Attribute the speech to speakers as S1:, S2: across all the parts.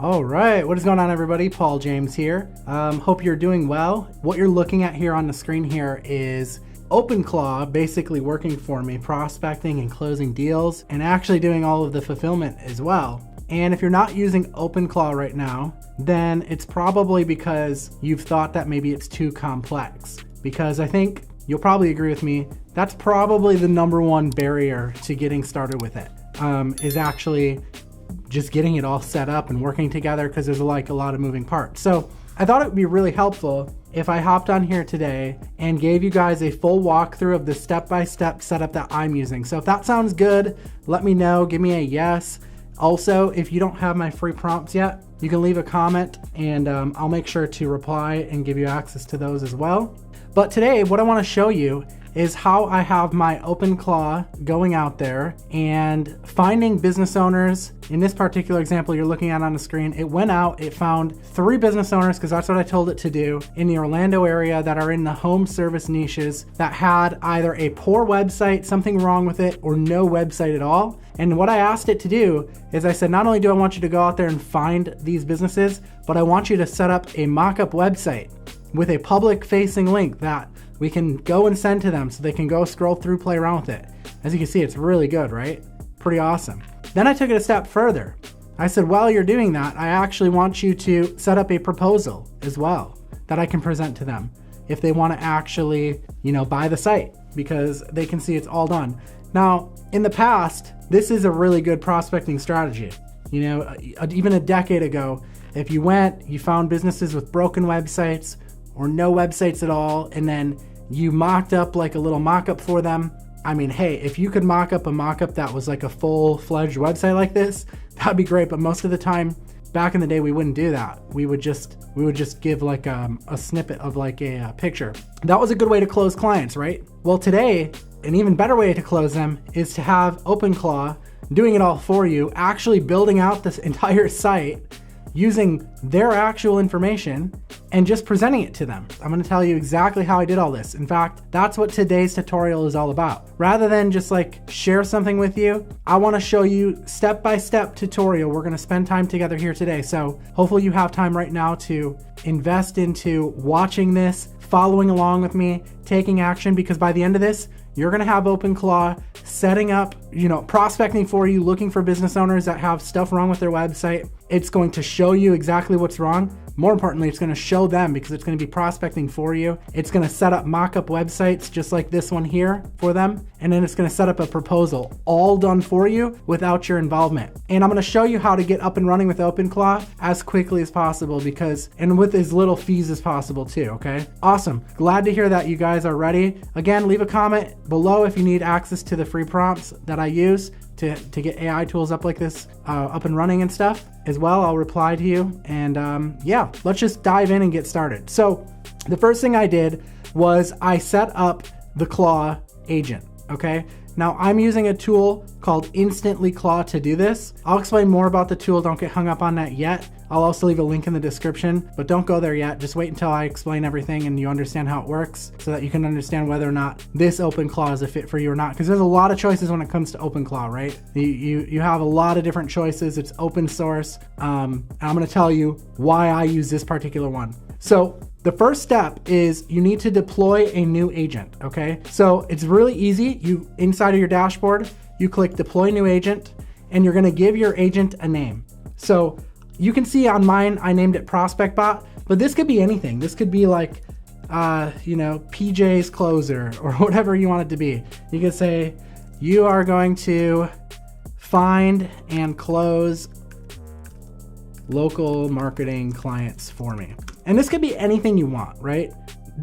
S1: All right, what is going on everybody? Paul James here. Hope you're doing well. What you're looking at here on the screen here is OpenClaw basically working for me, prospecting and closing deals and actually doing all of the fulfillment as well. And if you're not using OpenClaw right now, then it's probably because you've thought that maybe it's too complex. Because I think you'll probably agree with me, that's probably the #1 barrier to getting started with it, is actually just getting it all set up and working together, because there's like a lot of moving parts. So I thought it would be really helpful if I hopped on here today and gave you guys a full walkthrough of the step-by-step setup that I'm using. So if that sounds good, let me know, give me a yes. Also, if you don't have my free prompts yet, you can leave a comment and I'll make sure to reply and give you access to those as well. But today, what I want to show you is how I have my OpenClaw going out there and finding business owners. In this particular example you're looking at on the screen, it went out, it found 3 business owners, because that's what I told it to do, in the Orlando area that are in the home service niches that had either a poor website, something wrong with it, or no website at all. And what I asked it to do is I said, not only do I want you to go out there and find these businesses, but I want you to set up a mock-up website with a public facing link that we can go and send to them so they can go scroll through, play around with it. As you can see, it's really good, right? Pretty awesome. Then I took it a step further. I said, while you're doing that, I actually want you to set up a proposal as well that I can present to them if they want to actually, buy the site, because they can see it's all done. Now, in the past, this is a really good prospecting strategy. Even a decade ago, if you went, you found businesses with broken websites or no websites at all, and then you mocked up like a little mock-up for them. I mean, hey, if you could mock up a mock-up that was like a full-fledged website like this, that'd be great. But most of the time, back in the day, we wouldn't do that. We would just give like a snippet of like a picture. That was a good way to close clients, right? Well, today, an even better way to close them is to have OpenClaw doing it all for you, actually building out this entire site using their actual information and just presenting it to them. I'm gonna tell you exactly how I did all this. In fact, that's what today's tutorial is all about. Rather than just like share something with you, I wanna show you step-by-step tutorial. We're gonna spend time together here today. So hopefully you have time right now to invest into watching this, following along with me, taking action, because by the end of this, you're gonna have OpenClaw setting up, prospecting for you, looking for business owners that have stuff wrong with their website. It's going to show you exactly what's wrong. More importantly, it's gonna show them, because it's gonna be prospecting for you. It's gonna set up mock-up websites just like this one here for them. And then it's gonna set up a proposal, all done for you without your involvement. And I'm gonna show you how to get up and running with OpenClaw as quickly as possible, and with as little fees as possible too, okay? Awesome, glad to hear that you guys are ready. Again, leave a comment below if you need access to the free prompts that I use to get AI tools up like this, up and running and stuff as well. I'll reply to you, and yeah, let's just dive in and get started. So the first thing I did was I set up the Claw agent, okay? Now I'm using a tool called Instantly Claw to do this. I'll explain more about the tool, don't get hung up on that yet. I'll also leave a link in the description, but don't go there yet. Just wait until I explain everything and you understand how it works, so that you can understand whether or not this OpenClaw is a fit for you or not. Because there's a lot of choices when it comes to OpenClaw, right? You have a lot of different choices. It's open source. And I'm gonna tell you why I use this particular one. So the first step is you need to deploy a new agent, okay? So it's really easy. Inside of your dashboard, you click deploy new agent, and you're gonna give your agent a name. So you can see on mine, I named it Prospect Bot, but this could be anything. This could be like, PJ's Closer or whatever you want it to be. You could say, you are going to find and close local marketing clients for me. And this could be anything you want, right?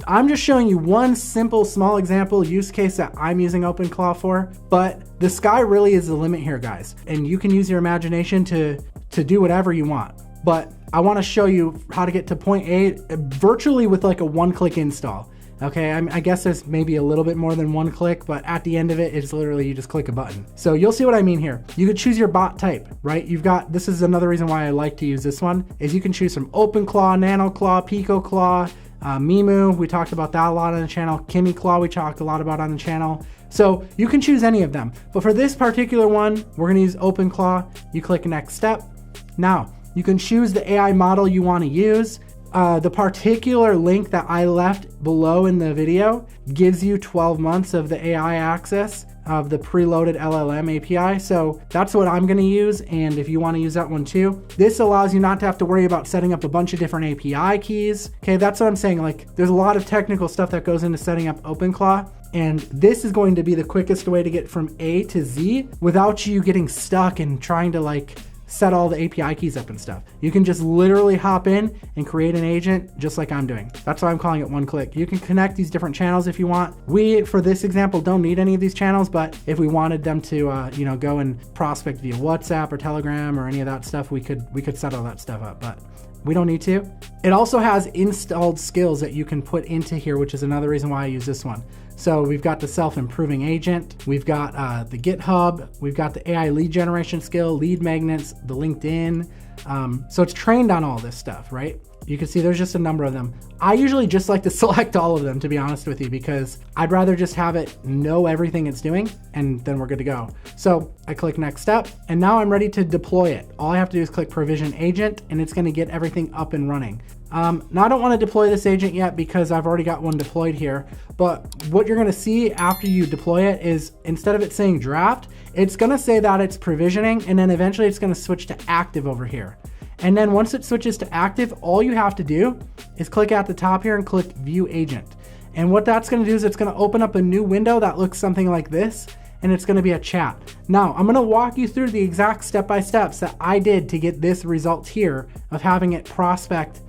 S1: I'm just showing you one simple, small example use case that I'm using OpenClaw for, but the sky really is the limit here, guys. And you can use your imagination to do whatever you want. But I wanna show you how to get to point A virtually with like a one-click install. Okay, I guess there's maybe a little bit more than one click, but at the end of it, it's literally you just click a button. So you'll see what I mean here. You could choose your bot type, right? This is another reason why I like to use this one, is you can choose from OpenClaw, NanoClaw, PicoClaw, Mimu, we talked about that a lot on the channel. KimiClaw, we talked a lot about on the channel. So you can choose any of them. But for this particular one, we're gonna use OpenClaw. You click next step. Now, You can choose the AI model you want to use. The particular link that I left below in the video gives you 12 months of the AI access of the preloaded LLM API. So that's what I'm gonna use. And if you wanna use that one too, this allows you not to have to worry about setting up a bunch of different API keys. Okay, that's what I'm saying. Like, there's a lot of technical stuff that goes into setting up OpenClaw. And this is going to be the quickest way to get from A to Z without you getting stuck and trying to like set all the API keys up and stuff. You can just literally hop in and create an agent just like I'm doing. That's why I'm calling it one click. You can connect these different channels if you want. We, for this example, don't need any of these channels, but if we wanted them to, go and prospect via WhatsApp or Telegram or any of that stuff, we could set all that stuff up, but we don't need to. It also has installed skills that you can put into here, which is another reason why I use this one. So we've got the self-improving agent, we've got the GitHub, we've got the AI lead generation skill, lead magnets, the LinkedIn. So it's trained on all this stuff, right? You can see there's just a number of them. I usually just like to select all of them, to be honest with you, because I'd rather just have it know everything it's doing and then we're good to go. So I click next step and now I'm ready to deploy it. All I have to do is click provision agent and it's gonna get everything up and running. Now I don't want to deploy this agent yet because I've already got one deployed here, but what you're gonna see after you deploy it is instead of it saying draft, it's gonna say that it's provisioning and then eventually it's gonna switch to active over here. And then once it switches to active, all you have to do is click at the top here and click view agent. And what that's gonna do is it's gonna open up a new window that looks something like this, and it's gonna be a chat. Now, I'm gonna walk you through the exact step-by-steps that I did to get this result here of having it prospect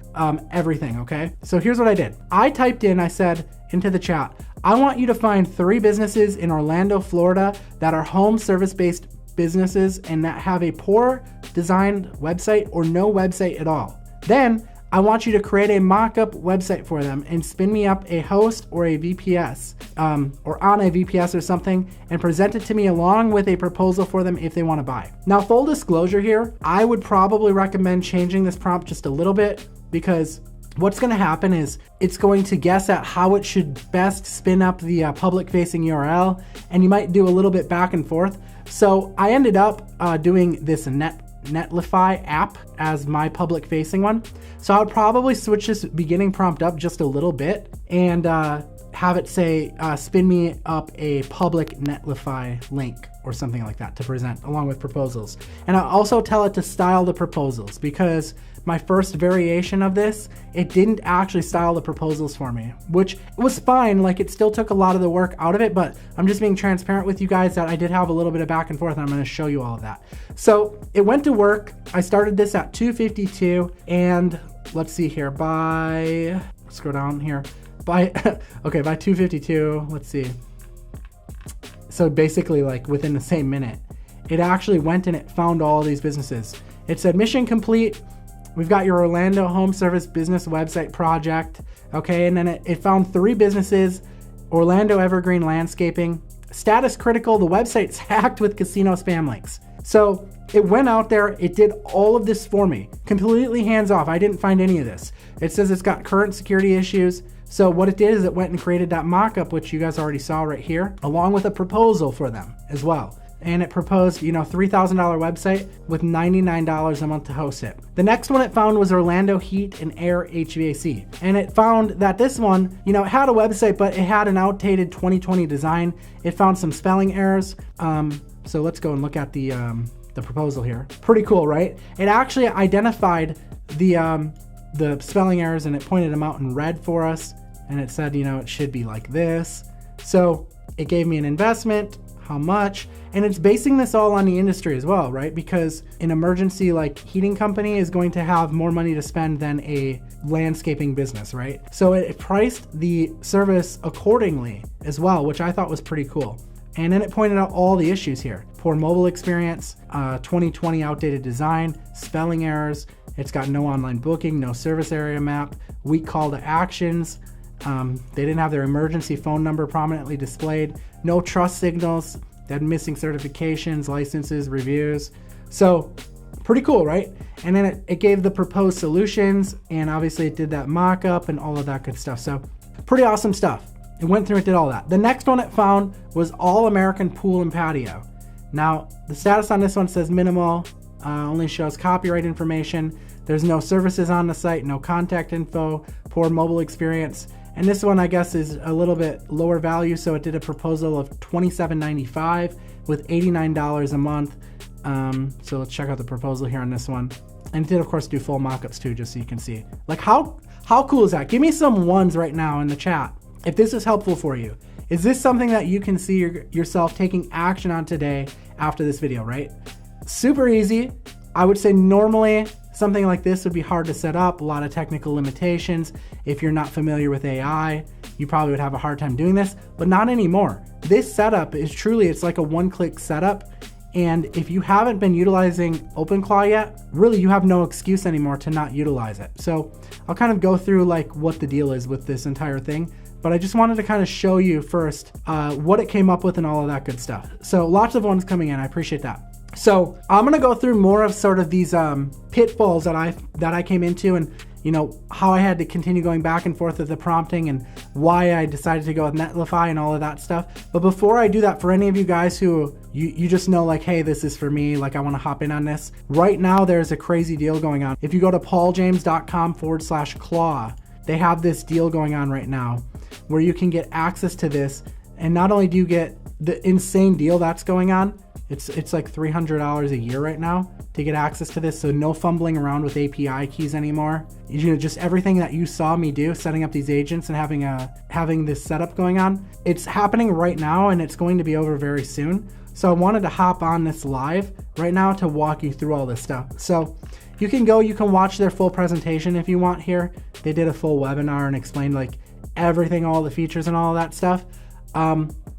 S1: everything, okay? So here's what I did. I typed in, I said into the chat, I want you to find 3 businesses in Orlando, Florida that are home service-based businesses and that have a poor designed website or no website at all. Then I want you to create a mock-up website for them and spin me up a host or a VPS or on a VPS or something and present it to me along with a proposal for them if they want to buy. Now, full disclosure here, I would probably recommend changing this prompt just a little bit because what's going to happen is it's going to guess at how it should best spin up the public-facing URL, and you might do a little bit back and forth. So I ended up doing this Netlify app as my public-facing one. So I would probably switch this beginning prompt up just a little bit and have it say, spin me up a public Netlify link or something like that to present along with proposals. And I'll also tell it to style the proposals because my first variation of this, it didn't actually style the proposals for me, which was fine. Like, it still took a lot of the work out of it, but I'm just being transparent with you guys that I did have a little bit of back and forth, and I'm gonna show you all of that. So it went to work. I started this at 2:52, and let's see here, scroll down here, by 2:52, let's see. So basically, like within the same minute, it actually went and it found all these businesses. It said mission complete. We've got your Orlando home service business website project. Okay, and then it found 3 businesses, Orlando Evergreen Landscaping, status critical, the website's hacked with casino spam links. So it went out there, it did all of this for me, completely hands off. I didn't find any of this. It says it's got current security issues. So what it did is it went and created that mock-up, which you guys already saw right here, along with a proposal for them as well. And it proposed, $3,000 website with $99 a month to host it. The next one it found was Orlando Heat and Air HVAC. And it found that this one, it had a website, but it had an outdated 2020 design. It found some spelling errors. So let's go and look at the proposal here. Pretty cool, right? It actually identified the spelling errors and it pointed them out in red for us. And it said, it should be like this. So it gave me an investment, how much, and it's basing this all on the industry as well, right? Because an emergency like heating company is going to have more money to spend than a landscaping business, right? So it priced the service accordingly as well, which I thought was pretty cool. And then it pointed out all the issues here. Poor mobile experience, 2020 outdated design, spelling errors, it's got no online booking, no service area map, weak call to actions, they didn't have their emergency phone number prominently displayed, no trust signals, they had missing certifications, licenses, reviews. So pretty cool, right? And then it gave the proposed solutions, and obviously it did that mock-up and all of that good stuff. So pretty awesome stuff. It went through and did all that. The next one it found was All American Pool and Patio. Now, the status on this one says minimal, only shows copyright information. There's no services on the site, no contact info, poor mobile experience. And this one, I guess, is a little bit lower value, so it did a proposal of $27.95 with $89 a month. So let's check out the proposal here on this one. And it did, of course, do full mockups too, just so you can see. Like, how cool is that? Give me some ones right now in the chat if this is helpful for you. Is this something that you can see yourself taking action on today after this video, right? Super easy. I would say normally something like this would be hard to set up, a lot of technical limitations. If you're not familiar with AI, you probably would have a hard time doing this, but not anymore. This setup is truly, it's like a one-click setup. And if you haven't been utilizing OpenClaw yet, really you have no excuse anymore to not utilize it. So I'll kind of go through like what the deal is with this entire thing, but I just wanted to kind of show you first what it came up with and all of that good stuff. So lots of ones coming in, I appreciate that. So I'm gonna go through more of sort of these pitfalls that I came into, and you know, how I had to continue going back and forth with the prompting and why I decided to go with Netlify and all of that stuff. But before I do that, for any of you guys who you just know like, hey, this is for me, like I wanna hop in on this. Right now, there's a crazy deal going on. If you go to pauljames.com/claw, they have this deal going on right now where you can get access to this. And not only do you get the insane deal that's going on, it's like $300 a year right now to get access to this. So no fumbling around with API keys anymore. You know, just everything that you saw me do, setting up these agents and having this setup going on, it's happening right now and it's going to be over very soon. So I wanted to hop on this live right now to walk you through all this stuff. So you can watch their full presentation if you want here. They did a full webinar and explained like everything, all the features and all of that stuff.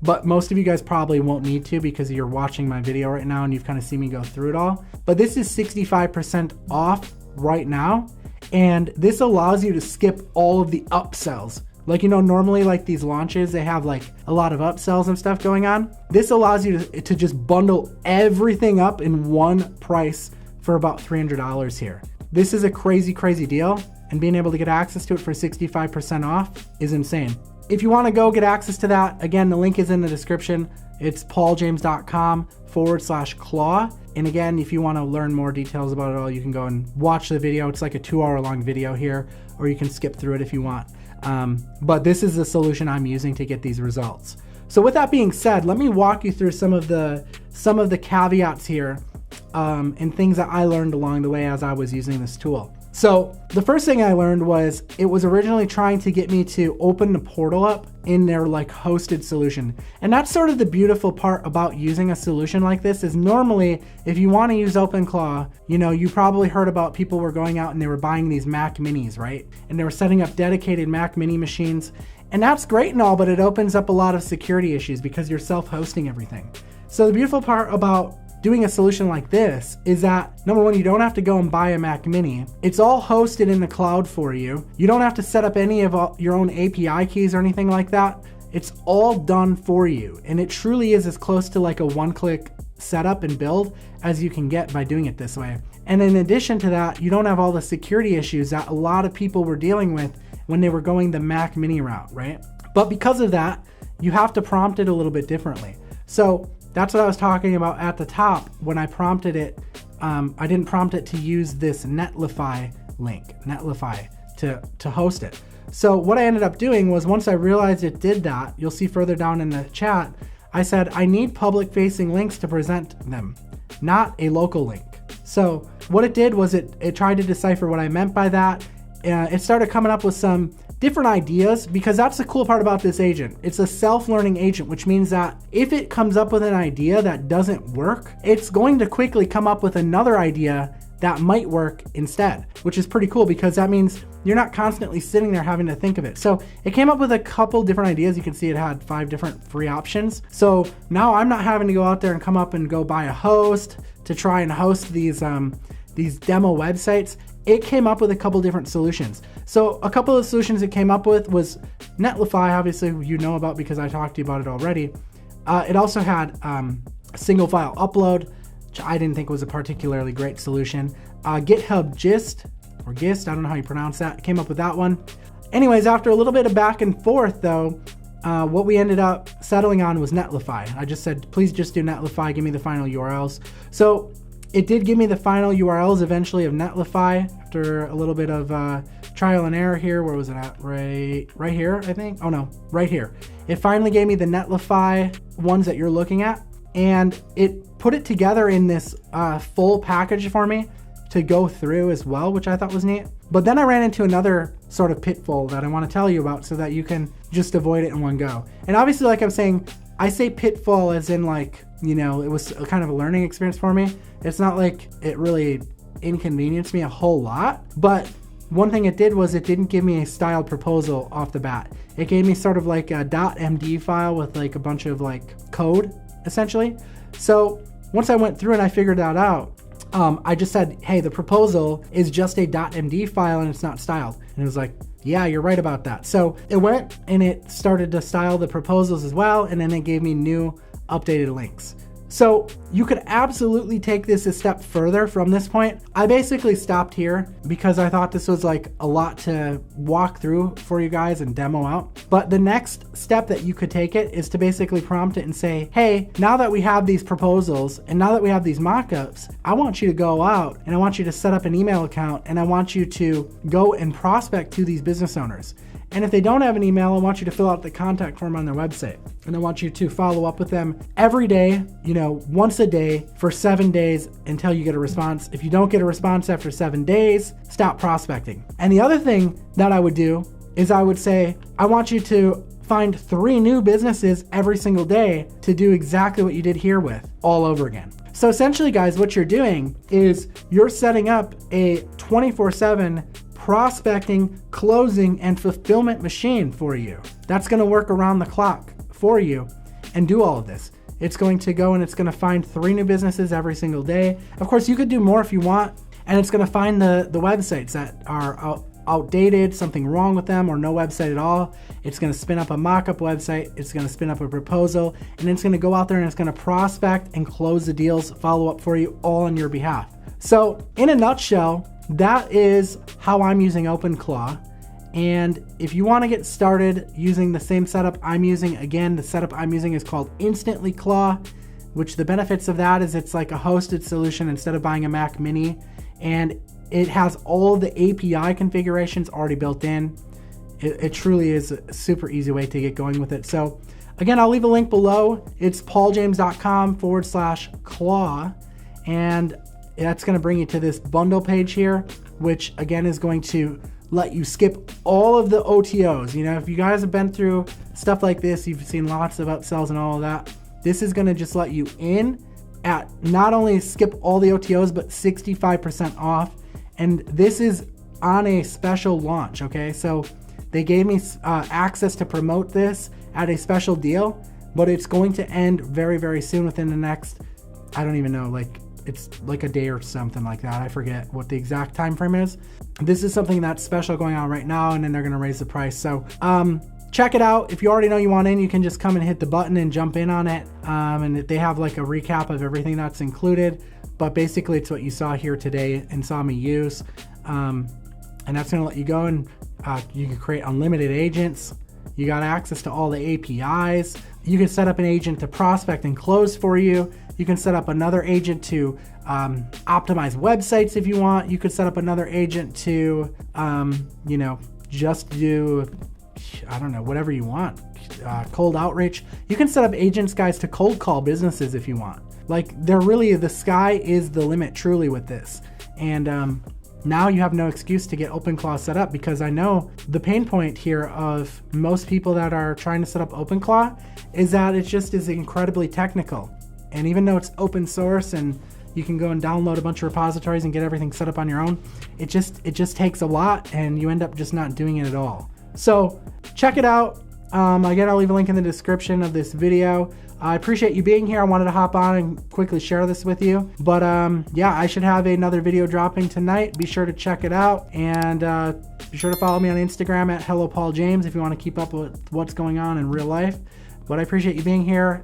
S1: But most of you guys probably won't need to because you're watching my video right now and you've kind of seen me go through it all. But this is 65% off right now. And this allows you to skip all of the upsells. Like, you know, normally like these launches, they have like a lot of upsells and stuff going on. This allows you to just bundle everything up in one price for about $300 here. This is a crazy, crazy deal. And being able to get access to it for 65% off is insane. If you want to go get access to that, again, the link is in the description. It's pauljames.com/claw. And again, if you want to learn more details about it all, you can go and watch the video. It's like a 2-hour long video here, or you can skip through it if you want. But this is the solution I'm using to get these results. So with that being said, let me walk you through some of the caveats here and things that I learned along the way as I was using this tool. So the first thing I learned was it was originally trying to get me to open the portal up in their like hosted solution. And that's sort of the beautiful part about using a solution like this is normally if you want to use OpenClaw, you know, you probably heard about people were going out and they were buying these Mac Minis, right? And they were setting up dedicated Mac Mini machines. And that's great and all, but it opens up a lot of security issues because you're self-hosting everything. So the beautiful part about doing a solution like this is that, number one, you don't have to go and buy a Mac Mini. It's all hosted in the cloud for you. You don't have to set up any of your own API keys or anything like that. It's all done for you. And it truly is as close to like a one-click setup and build as you can get by doing it this way. And in addition to that, you don't have all the security issues that a lot of people were dealing with when they were going the Mac Mini route, right? But because of that, you have to prompt it a little bit differently. So that's what I was talking about at the top when I prompted it. I didn't prompt it to use this Netlify link, Netlify, to host it. So what I ended up doing was once I realized it did that, you'll see further down in the chat, I said, I need public facing links to present them, not a local link. So what it did was it tried to decipher what I meant by that. It started coming up with some different ideas because that's the cool part about this agent. It's a self-learning agent, which means that if it comes up with an idea that doesn't work, it's going to quickly come up with another idea that might work instead, which is pretty cool because that means you're not constantly sitting there having to think of it. So it came up with a couple different ideas. You can see it had 5 different free options. So now I'm not having to go out there and come up and go buy a host to try and host these demo websites. It came up with a couple different solutions. So a couple of solutions it came up with was Netlify, obviously you know about because I talked to you about it already. It also had single file upload, which I didn't think was a particularly great solution. GitHub Gist, or Gist, I don't know how you pronounce that, it came up with that one. Anyways, after a little bit of back and forth though, what we ended up settling on was Netlify. I just said, please just do Netlify, give me the final URLs. So it did give me the final URLs eventually of Netlify after a little bit of trial and error here. Where was it at? Right here, I think. Oh no, right here. It finally gave me the Netlify ones that you're looking at, and it put it together in this full package for me to go through as well, which I thought was neat. But then I ran into another sort of pitfall that I want to tell you about so that you can just avoid it in one go. And obviously, like I'm saying, I say pitfall as in like, you know, it was a kind of a learning experience for me. It's not like it really inconvenienced me a whole lot, but one thing it did was it didn't give me a styled proposal off the bat. It gave me sort of like a .md file with like a bunch of like code, essentially. So once I went through and I figured that out, I just said, hey, the proposal is just a .md file and it's not styled. And it was like, yeah, you're right about that. So it went and it started to style the proposals as well. And then it gave me new updated links. So you could absolutely take this a step further from this point. I basically stopped here because I thought this was like a lot to walk through for you guys and demo out. But the next step that you could take it is to basically prompt it and say, hey, now that we have these proposals and now that we have these mockups, I want you to go out and I want you to set up an email account and I want you to go and prospect to these business owners. And if they don't have an email, I want you to fill out the contact form on their website. And I want you to follow up with them every day, you know, once a day for 7 days until you get a response. If you don't get a response after 7 days, stop prospecting. And the other thing that I would do is I would say, I want you to find 3 new businesses every single day to do exactly what you did here with all over again. So essentially, guys, what you're doing is you're setting up a 24/7 prospecting, closing, and fulfillment machine for you. That's going to work around the clock for you and do all of this. It's going to go and it's going to find 3 new businesses every single day. Of course, you could do more if you want, and it's going to find the websites that are outdated, something wrong with them, or no website at all. It's going to spin up a mock-up website. It's going to spin up a proposal, and it's going to go out there and it's going to prospect and close the deals, follow up for you all on your behalf. So in a nutshell, that is how I'm using OpenClaw. And if you want to get started using the same setup I'm using, again, the setup I'm using is called Instantly Claw, which the benefits of that is it's like a hosted solution instead of buying a Mac Mini. And it has all the API configurations already built in. It truly is a super easy way to get going with it. So again, I'll leave a link below. It's pauljames.com/claw. And that's going to bring you to this bundle page here, which again is going to let you skip all of the OTOs. You know, if you guys have been through stuff like this, you've seen lots of upsells and all of that. This is going to just let you in at not only skip all the OTOs, but 65% off. And this is on a special launch, okay? So they gave me access to promote this at a special deal, but it's going to end very, very soon within the next, I don't even know, like it's like a day or something like that. I forget what the exact time frame is. This is something that's special going on right now, and then they're going to raise the price. So check it out. If you already know you want in, you can just come and hit the button and jump in on it. And they have like a recap of everything that's included. But basically, it's what you saw here today and saw me use. And that's going to let you go and you can create unlimited agents. You got access to all the APIs. You can set up an agent to prospect and close for you. You can set up another agent to optimize websites if you want. You could set up another agent to, you know, just do, I don't know, whatever you want. Cold outreach. You can set up agents, guys, to cold call businesses if you want. Like, they're really, the sky is the limit truly with this. And now you have no excuse to get OpenClaw set up, because I know the pain point here of most people that are trying to set up OpenClaw is that it just is incredibly technical. And even though it's open source and you can go and download a bunch of repositories and get everything set up on your own, it just takes a lot, and you end up just not doing it at all. So check it out. Again, I'll leave a link in the description of this video. I appreciate you being here. I wanted to hop on and quickly share this with you. But yeah, I should have another video dropping tonight. Be sure to check it out, and be sure to follow me on Instagram at HelloPaulJames if you want to keep up with what's going on in real life. But I appreciate you being here.